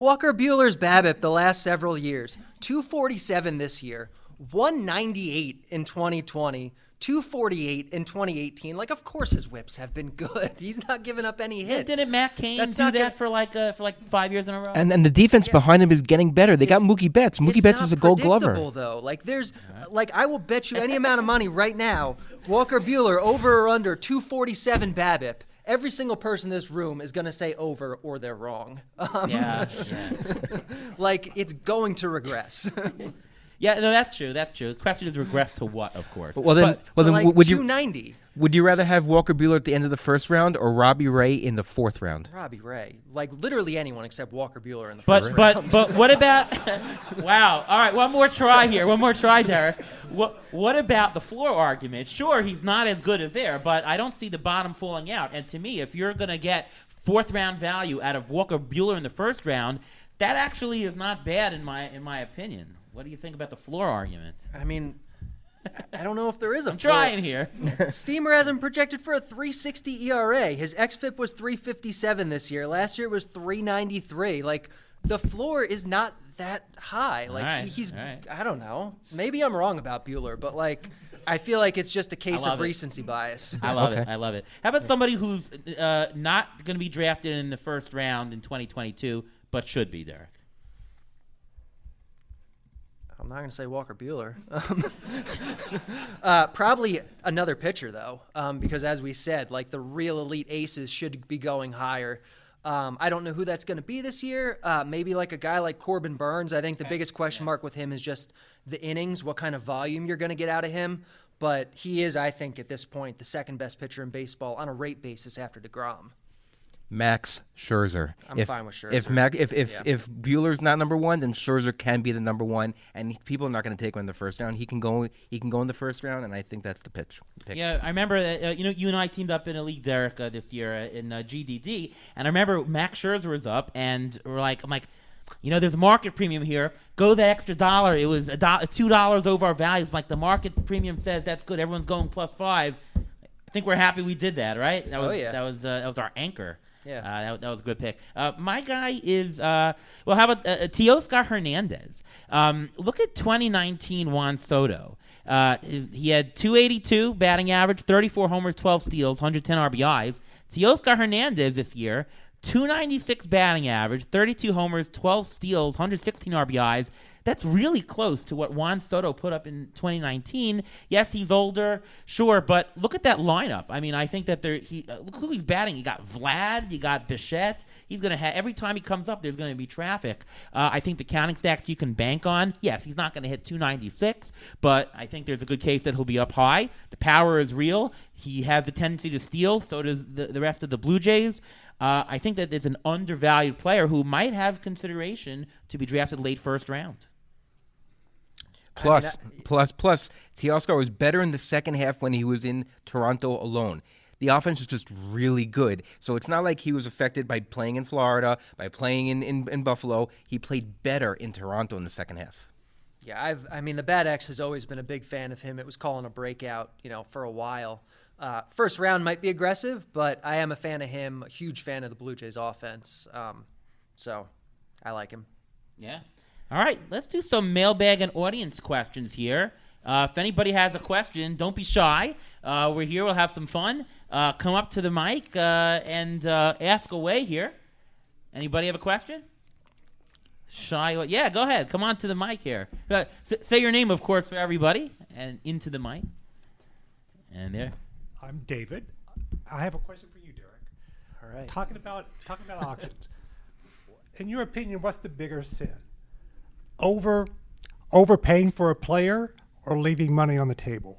Walker Buehler's BABIP the last several years, 247 this year, 198 in 2020, 248 in 2018. Like, of course his whips have been good. He's not giving up any hits. Didn't Matt Cain do that for like 5 years in a row? And the defense behind him is getting better. They got Mookie Betts. Mookie Betts is a Gold Glover. Though. Like, I will bet you any amount of money right now, Walker Buehler over or under 247 BABIP. Every single person in this room is going to say over or they're wrong. Like, it's going to regress. Yeah, no, that's true. That's true. The question is regress to what, of course. Well, then like would 290. Would you rather have Walker Buehler at the end of the first round or Robbie Ray in the fourth round? Robbie Ray, like literally anyone except Walker Buehler in the first round. But what about? Wow. All right, one more try here. One more try, Derek. What about the floor argument? Sure, he's not as good as there, but I don't see the bottom falling out. And to me, if you're gonna get fourth round value out of Walker Buehler in the first round, that actually is not bad in my opinion. What do you think about the floor argument? I mean, I don't know if there is a I'm trying here. Steamer has him projected for a 3.60 ERA. His xFIP was 3.57 this year. Last year it was 3.93. Like, the floor is not that high. Like, he's I don't know. Maybe I'm wrong about Buehler, but like, I feel like it's just a case of recency bias. I love it. I love it. How about somebody who's not going to be drafted in the first round in 2022, but should be, Derek? I'm not going to say Walker Buehler. Probably another pitcher, though, because as we said, like, the real elite aces should be going higher. I don't know who that's going to be this year. Maybe like a guy like Corbin Burns. I think the biggest question mark with him is just the innings, what kind of volume you're going to get out of him. But he is, I think, at this point, the second best pitcher in baseball on a rate basis after DeGrom. Max Scherzer. I'm fine with Scherzer. If Buehler's not number one, then Scherzer can be the number one, and people are not going to take him in the first round. He can go in the first round, and I think that's the pick. Yeah, I remember that. You and I teamed up in a league, Derek, this year in GDD, and I remember Max Scherzer was up, and I'm like, there's a market premium here. Go that extra $1. It was $2 over our values. Like, the market premium says that's good. Everyone's going +5. I think we're happy we did that, right? That was our anchor. Yeah, that was a good pick. My guy is, how about Teoscar Hernandez? Look at 2019 Juan Soto. He had 282 batting average, 34 homers, 12 steals, 110 RBIs. Teoscar Hernandez this year, 296 batting average, 32 homers, 12 steals, 116 RBIs. That's really close to what Juan Soto put up in 2019. Yes, he's older, sure, but look at that lineup. I mean, I think that look who he's batting. You got Vlad, you got Bichette. He's going to have, every time he comes up, there's going to be traffic. I think the counting stacks you can bank on. Yes, he's not going to hit 296, but I think there's a good case that he'll be up high. The power is real. He has the tendency to steal, so does the rest of the Blue Jays. I think that it's an undervalued player who might have consideration to be drafted late first round. Plus, Teoscar was better in the second half when he was in Toronto alone. The offense was just really good. So it's not like he was affected by playing in Florida, by playing in Buffalo. He played better in Toronto in the second half. Yeah, the Bad X has always been a big fan of him. It was calling a breakout, for a while. First round might be aggressive, but I am a fan of him, a huge fan of the Blue Jays offense. So I like him. Yeah. All right, let's do some mailbag and audience questions here. If anybody has a question, don't be shy. We're here. We'll have some fun. Come up to the mic and ask away here. Anybody have a question? Shy? Yeah, go ahead. Come on to the mic here. Say your name, of course, for everybody, and into the mic. And there. I'm David. I have a question for you, Derek. All right. Talking about auctions. In your opinion, what's the bigger sin? Overpaying for a player or leaving money on the table?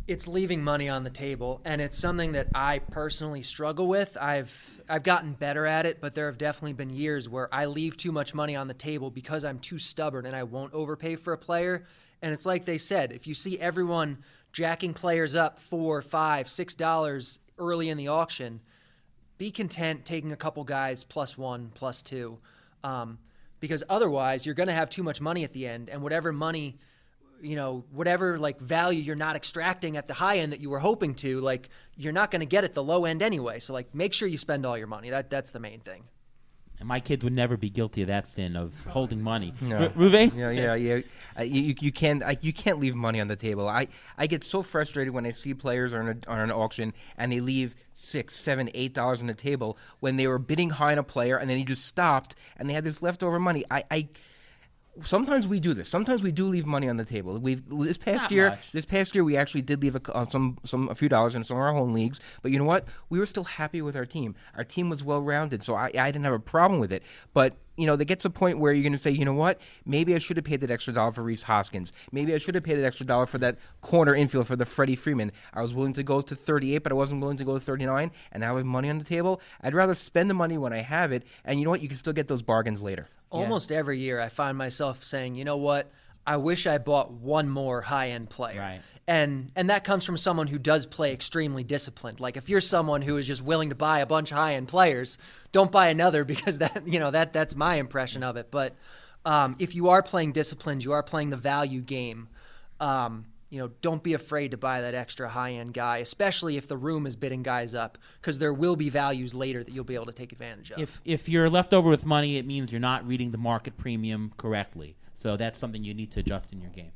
It's leaving money on the table, and it's something that I personally struggle with. I've gotten better at it, but there have definitely been years where I leave too much money on the table because I'm too stubborn and I won't overpay for a player. And it's like they said, if you see everyone jacking players up $4, $5, $6 early in the auction, be content taking a couple guys +1, +2. Because otherwise you're going to have too much money at the end, and whatever money, whatever like value you're not extracting at the high end that you were hoping to, like, you're not going to get at the low end anyway. So like, make sure you spend all your money. That's the main thing. And my kids would never be guilty of that sin of holding money. No. Ruve? Yeah. You can't leave money on the table. I get so frustrated when I see players on an auction and they leave $6, $7, $8 on the table when they were bidding high on a player and then he just stopped and they had this leftover money. Sometimes we do this. Sometimes we do leave money on the table. This past year we actually did leave a few dollars in some of our home leagues. But you know what? We were still happy with our team. Our team was well rounded, so I didn't have a problem with it. But there gets a point where you're going to say, you know what? Maybe I should have paid that extra dollar for Rhys Hoskins. Maybe I should have paid that extra dollar for that corner infield for the Freddie Freeman. I was willing to go to 38, but I wasn't willing to go to 39. And now I have money on the table. I'd rather spend the money when I have it. And you know what? You can still get those bargains later. Almost every year I find myself saying, you know what, I wish I bought one more high-end player. Right. And that comes from someone who does play extremely disciplined. Like if you're someone who is just willing to buy a bunch of high-end players, don't buy another because that's my impression of it. But if you are playing disciplined, you are playing the value game, don't be afraid to buy that extra high-end guy, especially if the room is bidding guys up, because there will be values later that you'll be able to take advantage of. If you're left over with money, it means you're not reading the market premium correctly. So that's something you need to adjust in your game.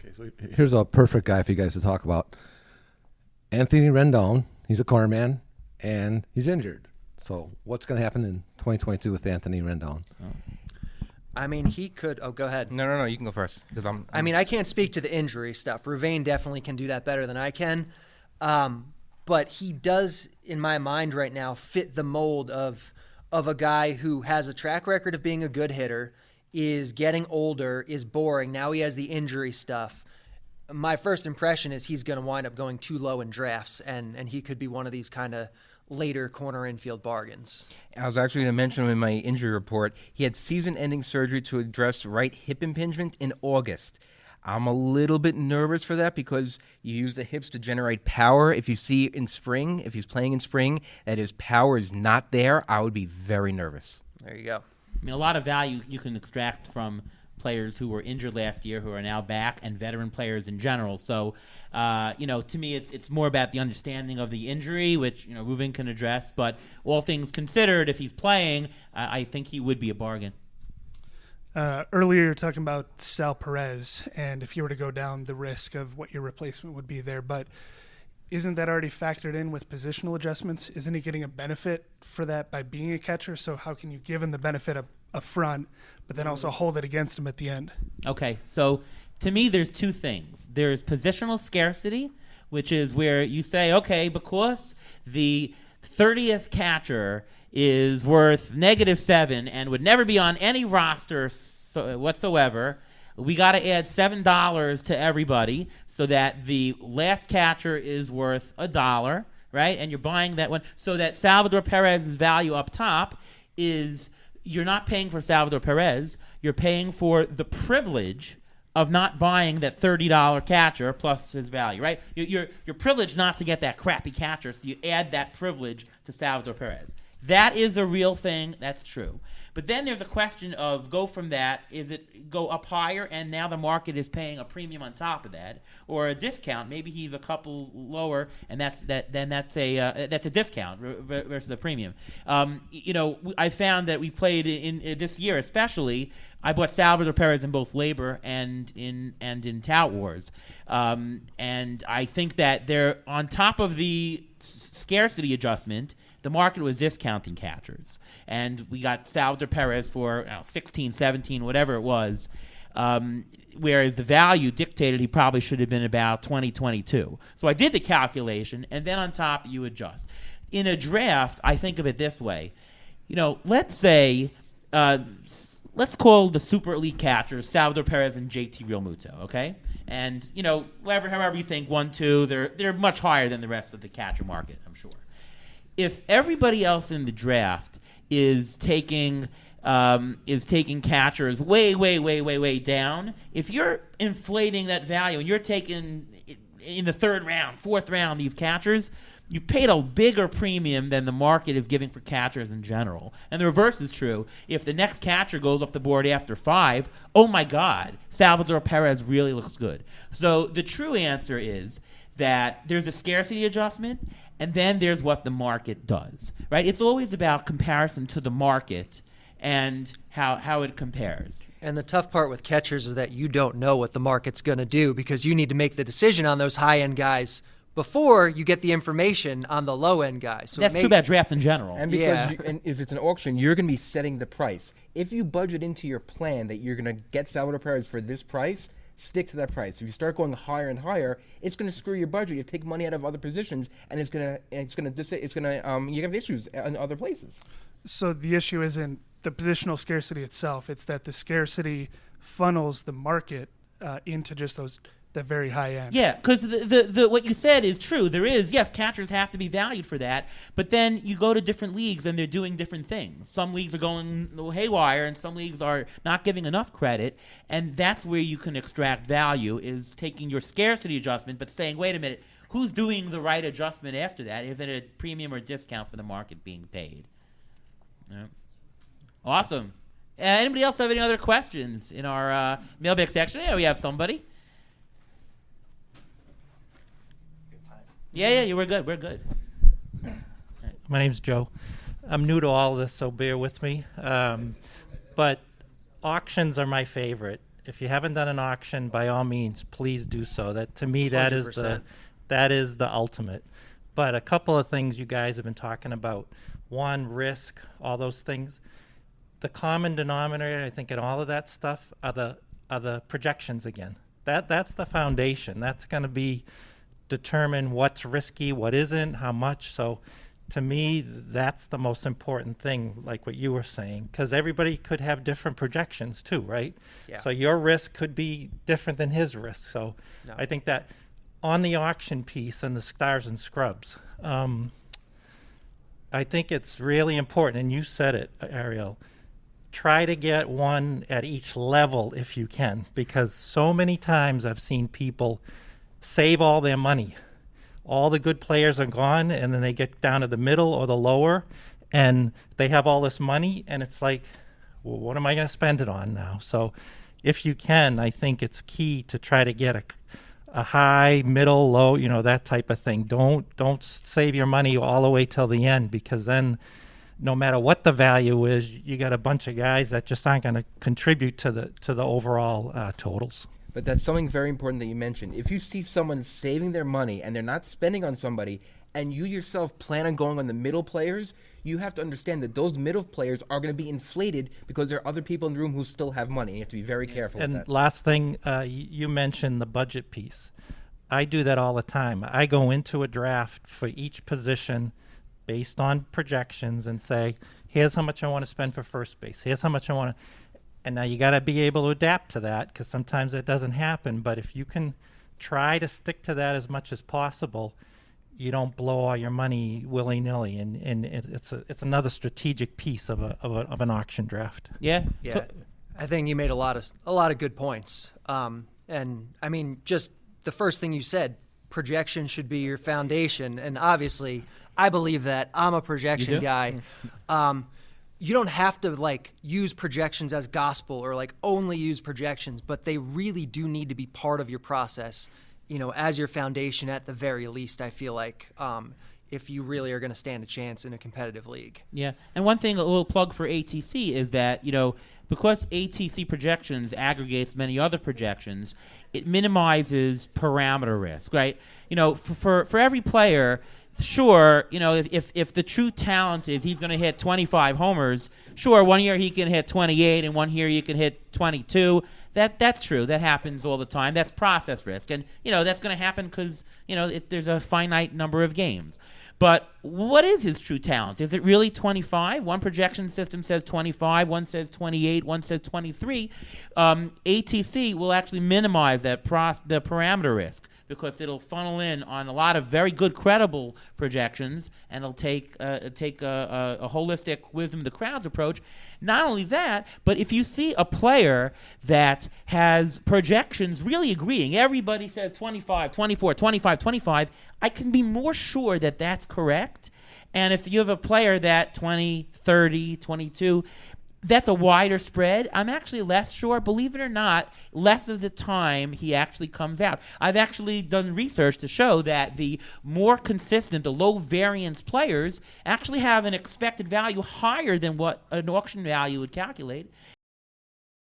Okay, so here's a perfect guy for you guys to talk about. Anthony Rendon, he's a corner man, and he's injured. So what's going to happen in 2022 with Anthony Rendon? I mean, he could. Oh, go ahead. No, you can go first because I mean, I can't speak to the injury stuff. Ruvain definitely can do that better than I can. But he does, in my mind right now, fit the mold of a guy who has a track record of being a good hitter, is getting older, is boring. Now he has the injury stuff. My first impression is he's going to wind up going too low in drafts, and he could be one of these kind of later corner infield bargains. I was actually going to mention him in my injury report. He had season-ending surgery to address right hip impingement in August. I'm a little bit nervous for that because you use the hips to generate power. If you see in spring, if he's playing in spring, that his power is not there, I would be very nervous. There you go. I mean, a lot of value you can extract from players who were injured last year who are now back and veteran players in general. So, to me, it's more about the understanding of the injury, which, Ruvain can address. But all things considered, if he's playing, I think he would be a bargain. Earlier, you were talking about Sal Perez, and if you were to go down the risk of what your replacement would be there. But isn't that already factored in with positional adjustments? Isn't he getting a benefit for that by being a catcher? So how can you give him the benefit up front, but then also hold it against him at the end? Okay, so to me, there's two things. There's positional scarcity, which is where you say, okay, because the 30th catcher is worth -7 and would never be on any roster whatsoever, we got to add $7 to everybody so that the last catcher is worth $1, right? And you're buying that one so that Salvador Perez's value up top is you're not paying for Salvador Perez. You're paying for the privilege of not buying that $30 catcher plus his value, right? You're privileged not to get that crappy catcher, so you add that privilege to Salvador Perez. That is a real thing. That's true. But then there's a question of go from that. Is it go up higher and now the market is paying a premium on top of that, or a discount? Maybe he's a couple lower, and that's a discount versus a premium. I found that we played in this year especially. I bought Salvador Perez in both labor and in Tout Wars, and I think that they're on top of the scarcity adjustment. The market was discounting catchers, and we got Salvador Perez for 16, 17, whatever it was, whereas the value dictated he probably should have been about 20, 22. So I did the calculation, and then on top you adjust. In a draft, I think of it this way. Let's say, let's call the super elite catchers Salvador Perez and JT Realmuto, okay? And, however you think, 1, 2, they're much higher than the rest of the catcher market, I'm sure. If everybody else in the draft is taking catchers way down, if you're inflating that value and you're taking in the third round, fourth round these catchers, you paid a bigger premium than the market is giving for catchers in general. And the reverse is true. If the next catcher goes off the board after 5, oh my God, Salvador Perez really looks good. So the true answer is that there's a scarcity adjustment, and then there's what the market does, right? It's always about comparison to the market and how it compares. And the tough part with catchers is that you don't know what the market's going to do because you need to make the decision on those high-end guys before you get the information on the low-end guys. So that's true about drafts in general. And because and if it's an auction, you're going to be setting the price. If you budget into your plan that you're going to get Salvador Perez for this price, stick to that price. If you start going higher and higher, it's going to screw your budget. You take money out of other positions, and you have issues in other places. So the issue isn't the positional scarcity itself; it's that the scarcity funnels the market into just the very high end. Yeah, because the what you said is true. There is, yes, catchers have to be valued for that, but then you go to different leagues and they're doing different things. Some leagues are going haywire and some leagues are not giving enough credit, and that's where you can extract value, is taking your scarcity adjustment but saying, wait a minute, who's doing the right adjustment after that? Is it a premium or discount for the market being paid? Yeah. Awesome. Anybody else have any other questions in our mailbag section? Yeah, we have somebody. Yeah, you were good. We're good. My name's Joe. I'm new to all this, so bear with me. But auctions are my favorite. If you haven't done an auction, by all means, please do so. That to me, that is the ultimate. But a couple of things you guys have been talking about. One, risk, all those things. The common denominator, I think, in all of that stuff are the projections again. That's the foundation. That's going to determine what's risky, what isn't, how much. So to me, that's the most important thing, like what you were saying, because everybody could have different projections too, right? Yeah. So your risk could be different than his risk. So No. I think that on the auction piece and the stars and scrubs, I think it's really important, and you said it, Ariel, try to get one at each level if you can, because so many times I've seen people save all their money. All the good players are gone, and then they get down to the middle or the lower, and they have all this money, and it's like, well, what am I going to spend it on now? So if you can, I think it's key to try to get a high, middle, low, that type of thing. Don't save your money all the way till the end, because then no matter what the value is, you got a bunch of guys that just aren't going to contribute to the overall totals. But that's something very important that you mentioned. If you see someone saving their money and they're not spending on somebody, and you yourself plan on going on the middle players, you have to understand that those middle players are going to be inflated because there are other people in the room who still have money. You have to be very careful with that. And last thing, you mentioned the budget piece. I do that all the time. I go into a draft for each position based on projections and say, here's how much I want to spend for first base. Here's how much I want to... And now you got to be able to adapt to that, because sometimes that doesn't happen. But if you can try to stick to that as much as possible, you don't blow all your money willy-nilly. And it's another strategic piece of an auction draft. Yeah. I think you made a lot of good points. And I mean, just the first thing you said, projection should be your foundation. And obviously, I believe that. I'm a projection guy. You don't have to use projections as gospel or only use projections, but they really do need to be part of your process, as your foundation at the very least, I feel like, if you really are going to stand a chance in a competitive league. Yeah. And one thing, a little plug for ATC is that, because ATC projections aggregates many other projections, it minimizes parameter risk, right? For every player, sure, if the true talent is he's going to hit 25 homers, sure, one year he can hit 28 and one year he can hit 22. That's true. That happens all the time. That's process risk. And, that's going to happen because, there's a finite number of games. But what is his true talent? Is it really 25? One projection system says 25, one says 28, one says 23. ATC will actually minimize the parameter risk because it'll funnel in on a lot of very good, credible projections, and it'll take a holistic wisdom of the crowds approach. Not only that, but if you see a player that has projections really agreeing, everybody says 25, 24, 25, 25, I can be more sure that that's correct. And if you have a player that 20, 30, 22, that's a wider spread. I'm actually less sure. Believe it or not, less of the time he actually comes out. I've actually done research to show that the more consistent, the low variance players actually have an expected value higher than what an auction value would calculate.